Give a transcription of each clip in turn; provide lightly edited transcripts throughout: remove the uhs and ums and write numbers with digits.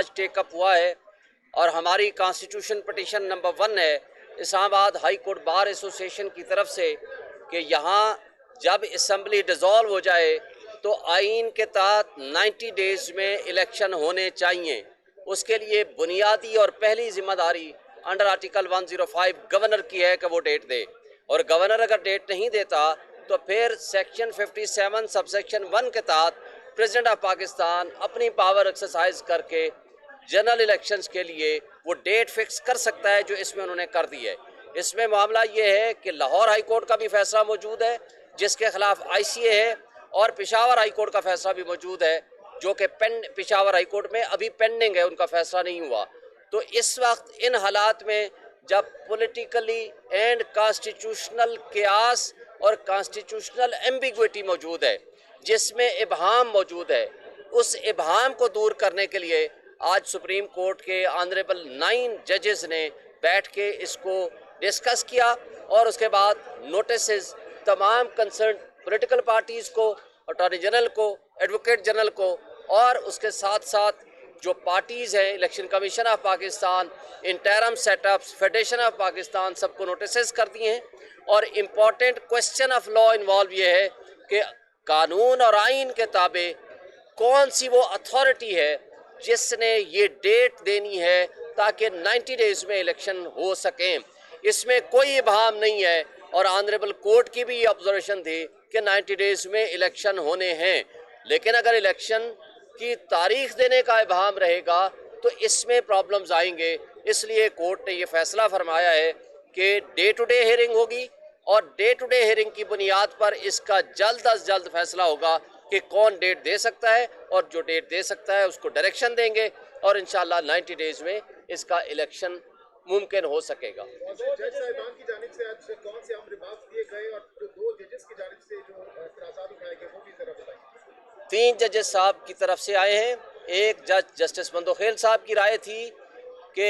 आज टेकअप हुआ है और हमारी कॉन्स्टिट्यूशन पिटीशन नंबर 1 है Islamabad high court bar association की तरफ से कि यहाँ जब असम्बली डिज़ोल्व हो जाए तो आइन के तहत 90 डेज़ में इलेक्शन होने चाहिए। उसके लिए बुनियादी और पहली जिम्मेदारी अंडर आर्टिकल 105 गवर्नर की है कि वो डेट दे, और गवर्नर अगर डेट नहीं देता तो फिर सेक्शन 57 सबसेक्शन 1 के तहत प्रेसिडेंट ऑफ पाकिस्तान अपनी पावर एक्सरसाइज करके जनरल इलेक्शंस के लिए वो डेट फिक्स कर सकता है, जो इसमें उन्होंने कर दी है। इसमें मामला ये है कि लाहौर हाई कोर्ट का भी फैसला मौजूद है जिसके खिलाफ ICA है, और पेशावर हाई कोर्ट का फैसला भी मौजूद है जो कि पेशावर हाई कोर्ट में अभी पेंडिंग है, उनका फैसला नहीं हुआ। तो इस वक्त इन हालात में जब पॉलिटिकली एंड कॉन्स्टिट्यूशनल क्यास और कॉन्स्टिट्यूशनल एम्बिग्विटी मौजूद है जिसमें इबहाम मौजूद है, उस इबहाम को दूर करने के लिए आज सुप्रीम कोर्ट के ऑनरेबल 9 जजेस ने बैठ के इसको डिस्कस किया और उसके बाद नोटिस तमाम कंसर्न पॉलिटिकल पार्टीज़ को, अटॉर्नी जनरल को, एडवोकेट जनरल को, और उसके साथ साथ जो पार्टीज़ हैं, election commission of Pakistan, interim setups, federation of Pakistan, सबको नोटिस कर दिए हैं। और important question of law involve ये है कि कानून और आइन के ताबे कौन सी वो अथॉरिटी है जिसने ये डेट देनी है ताकि 90 डेज़ में इलेक्शन हो सकें। इसमें कोई इबहाम नहीं है, और ऑनरेबल कोर्ट की भी ये ऑब्जर्वेशन थी कि 90 डेज़ में इलेक्शन होने हैं। लेकिन अगर इलेक्शन की तारीख देने का इबहाम रहेगा तो इसमें प्रॉब्लम्स आएंगे। इसलिए कोर्ट ने ये फैसला फरमाया है कि डे टू डे हियरिंग होगी, और डे टू डे हियरिंग की बुनियाद पर इसका जल्द अज जल्द फैसला होगा कि कौन डेट दे सकता है, और जो डेट दे सकता है उसको डायरेक्शन देंगे, और इंशाल्लाह 90 डेज़ में इसका इलेक्शन मुमकिन हो सकेगा। जज साहिबान की जानिब से आज कौन से अमर रिमार्क्स दिए गए और जो 2 जजेस की जानिब से जो इतराज़ात उठाए गए वो भी जरा बताइए। 3 जजेस साहब की तरफ से आए हैं। एक जज जस्टिस मंदोखेल साहब की राय थी कि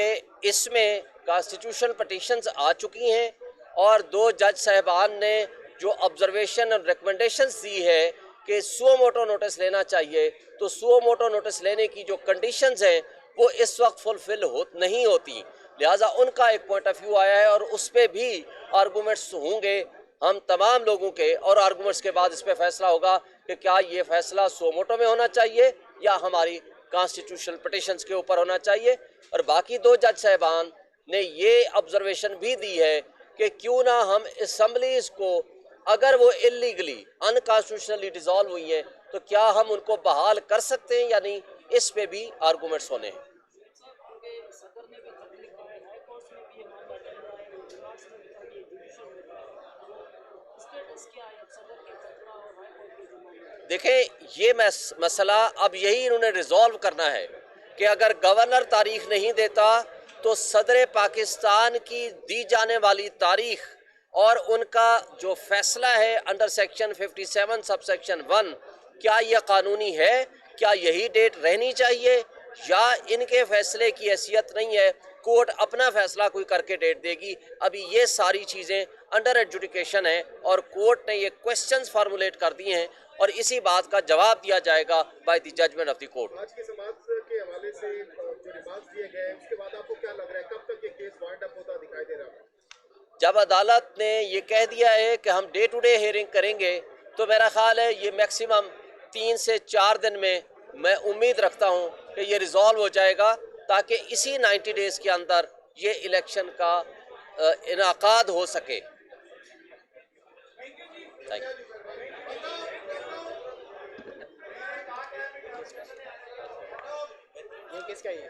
इसमें कॉन्स्टिट्यूशन पटिशन्स आ चुकी हैं, और 2 जज साहिबान ने जो ऑब्जर्वेशन और रिकमेंडेशंस दी है कि सुओ मोटो नोटिस लेना चाहिए, तो सुओ मोटो नोटिस लेने की जो कंडीशंस हैं वो इस वक्त फुलफिल नहीं होती। लिहाजा उनका एक पॉइंट ऑफ व्यू आया है, और उस पर भी आर्गूमेंट्स होंगे हम तमाम लोगों के, और आर्गूमेंट्स के बाद इस पर फैसला होगा कि क्या ये फैसला सुओ मोटो में होना चाहिए या हमारी कॉन्स्टिट्यूशनल पिटिशंस के ऊपर होना चाहिए। और बाकी 2 जज साहिबान ने ये ऑब्जर्वेशन भी दी है कि क्यों ना हम असम्बलीज को, अगर वो इलीगली अनकॉन्स्टिट्यूशनली डिसॉल्व हुई हैं, तो क्या हम उनको बहाल कर सकते हैं या नहीं, इस पे भी आर्गूमेंट्स होने हैं। देखें, ये मसला अब यही इन्होंने रिजॉल्व करना है कि अगर गवर्नर तारीख नहीं देता तो सदर पाकिस्तान की दी जाने वाली तारीख और उनका जो फैसला है अंडर सेक्शन 57 सबसेक्शन 1, क्या यह कानूनी है, क्या यही डेट रहनी चाहिए, या इनके फैसले की हैसियत नहीं है, कोर्ट अपना फैसला कोई करके डेट देगी। अभी ये सारी चीज़ें अंडर एडजुडिकेशन है, और कोर्ट ने ये क्वेश्चंस फार्मुलेट कर दिए हैं, और इसी बात का जवाब दिया जाएगा by the judgement of the court. आज के समाज के हवाले से जो रिमार्क्स दिए गए उसके बाद आपको क्या लग रहा है, कब तक ये केस वाइंड अप होता दिखाई दे रहा है? जब अदालत ने ये कह दिया है कि हम डे टू डे हियरिंग करेंगे, तो मेरा ख्याल है ये मैक्सिमम 3 से 4 दिन में मैं उम्मीद रखता हूँ कि ये रिजॉल्व हो जाएगा, ताकि इसी 90 डेज़ के अंदर ये इलेक्शन का इनाकाद हो सके। Thank you. ये किसका है? ये